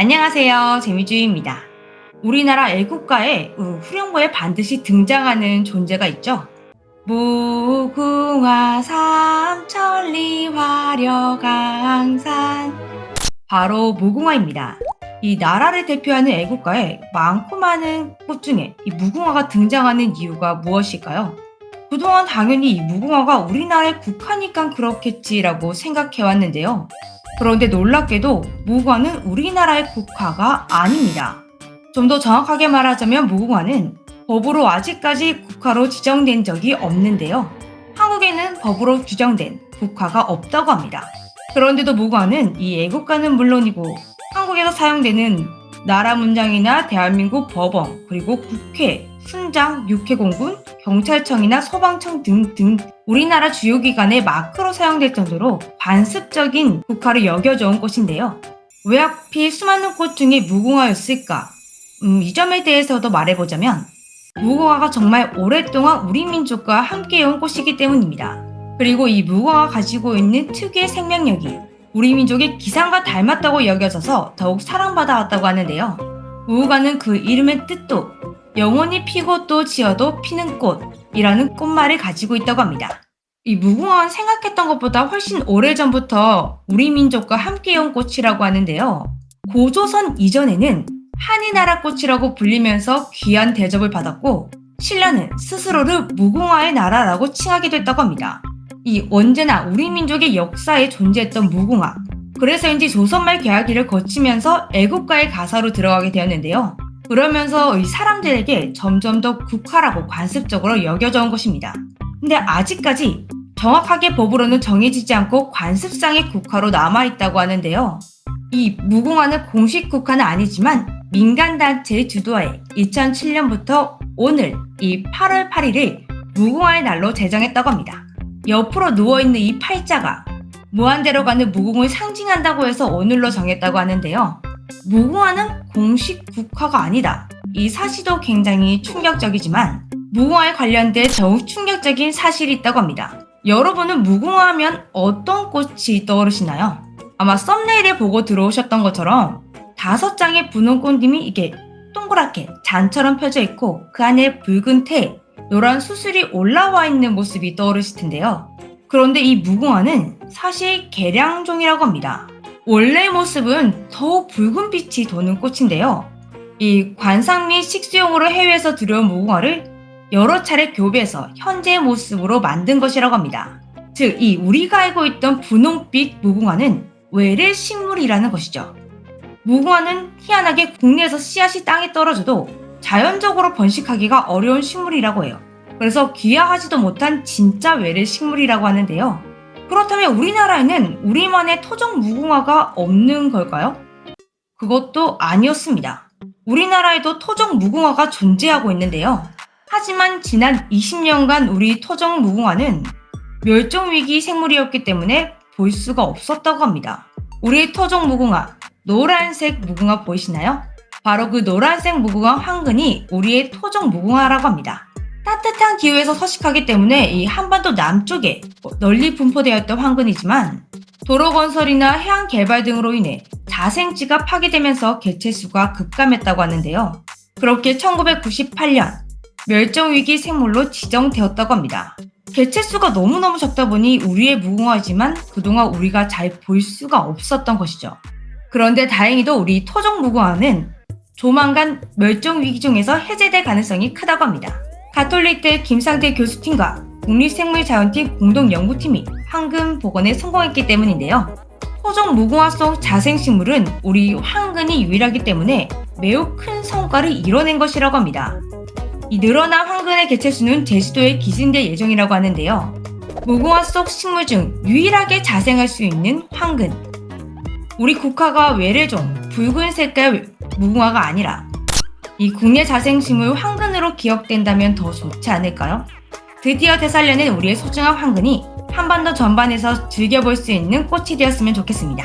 안녕하세요. 재미주의입니다. 우리나라 애국가에 후렴구에 반드시 등장하는 존재가 있죠. 무궁화 삼천리 화려강산, 바로 무궁화입니다. 이 나라를 대표하는 애국가에 많고 많은 꽃 중에 이 무궁화가 등장하는 이유가 무엇일까요? 그동안 당연히 이 무궁화가 우리나라의 국화니까 그렇겠지라고 생각해왔는데요. 그런데 놀랍게도 무궁화는 우리나라의 국화가 아닙니다. 좀 더 정확하게 말하자면 무궁화는 법으로 아직까지 국화로 지정된 적이 없는데요. 한국에는 법으로 규정된 국화가 없다고 합니다. 그런데도 무궁화는 이 애국가는 물론이고 한국에서 사용되는 나라 문장이나 대한민국 법원, 그리고 국회, 순장, 육해공군, 경찰청이나 소방청 등등 우리나라 주요 기관의 마크로 사용될 정도로 관습적인 국화를 여겨져온 꽃인데요. 왜 하필 수많은 꽃 중에 무궁화였을까? 이 점에 대해서도 말해보자면 무궁화가 정말 오랫동안 우리 민족과 함께해온 꽃이기 때문입니다. 그리고 이 무궁화가 가지고 있는 특유의 생명력이 우리 민족의 기상과 닮았다고 여겨져서 더욱 사랑받아왔다고 하는데요. 무궁화는 그 이름의 뜻도 영원히 피고 또 지어도 피는 꽃이라는 꽃말을 가지고 있다고 합니다. 이 무궁화는 생각했던 것보다 훨씬 오래전부터 우리 민족과 함께해온 꽃이라고 하는데요. 고조선 이전에는 한이나라 꽃이라고 불리면서 귀한 대접을 받았고 신라는 스스로를 무궁화의 나라라고 칭하기도 했다고 합니다. 이 언제나 우리 민족의 역사에 존재했던 무궁화, 그래서인지 조선말 개화기를 거치면서 애국가의 가사로 들어가게 되었는데요. 그러면서 이 사람들에게 점점 더 국화라고 관습적으로 여겨져 온 것입니다. 근데 아직까지 정확하게 법으로는 정해지지 않고 관습상의 국화로 남아있다고 하는데요. 이 무궁화는 공식 국화는 아니지만 민간단체의 주도하에 2007년부터 오늘 이 8월 8일을 무궁화의 날로 제정했다고 합니다. 옆으로 누워있는 이 팔자가 무한대로 가는 무궁을 상징한다고 해서 오늘로 정했다고 하는데요. 무궁화는 공식 국화가 아니다. 이 사실도 굉장히 충격적이지만 무궁화에 관련된 더욱 충격적인 사실이 있다고 합니다. 여러분은 무궁화 하면 어떤 꽃이 떠오르시나요? 아마 썸네일을 보고 들어오셨던 것처럼 5장의 분홍 꽃잎이 이게 동그랗게 잔처럼 펴져 있고 그 안에 붉은 태, 노란 수술이 올라와 있는 모습이 떠오르실 텐데요. 그런데 이 무궁화는 사실 계량종이라고 합니다. 원래의 모습은 더욱 붉은 빛이 도는 꽃인데요. 이 관상 및 식수용으로 해외에서 들여온 무궁화를 여러 차례 교배해서 현재의 모습으로 만든 것이라고 합니다. 즉, 이 우리가 알고 있던 분홍빛 무궁화는 외래 식물이라는 것이죠. 무궁화는 희한하게 국내에서 씨앗이 땅에 떨어져도 자연적으로 번식하기가 어려운 식물이라고 해요. 그래서 귀화하지도 못한 진짜 외래 식물이라고 하는데요. 그렇다면 우리나라에는 우리만의 토종 무궁화가 없는 걸까요? 그것도 아니었습니다. 우리나라에도 토종 무궁화가 존재하고 있는데요. 하지만 지난 20년간 우리 토종 무궁화는 멸종위기 생물이었기 때문에 볼 수가 없었다고 합니다. 우리의 토종 무궁화, 노란색 무궁화 보이시나요? 바로 그 노란색 무궁화 황근이 우리의 토종 무궁화라고 합니다. 따뜻한 기후에서 서식하기 때문에 이 한반도 남쪽에 널리 분포되었던 황근이지만 도로 건설이나 해안 개발 등으로 인해 자생지가 파괴되면서 개체수가 급감했다고 하는데요. 그렇게 1998년 멸종위기 생물로 지정되었다고 합니다. 개체수가 너무너무 적다 보니 우리의 무궁화이지만 그동안 우리가 잘 볼 수가 없었던 것이죠. 그런데 다행히도 우리 토종 무궁화는 조만간 멸종위기종에서 해제될 가능성이 크다고 합니다. 가톨릭대 김상태 교수팀과 국립생물자원팀 공동연구팀이 황근 복원에 성공했기 때문인데요. 토종 무궁화 속 자생식물은 우리 황근이 유일하기 때문에 매우 큰 성과를 이뤄낸 것이라고 합니다. 이 늘어난 황근의 개체수는 제주도에 기증될 예정이라고 하는데요. 무궁화 속 식물 중 유일하게 자생할 수 있는 황근. 우리 국화가 외래종 붉은 색깔 무궁화가 아니라 이 국내 자생식물 황근으로 기억된다면 더 좋지 않을까요? 드디어 되살려낸 우리의 소중한 황근이 한반도 전반에서 즐겨볼 수 있는 꽃이 되었으면 좋겠습니다.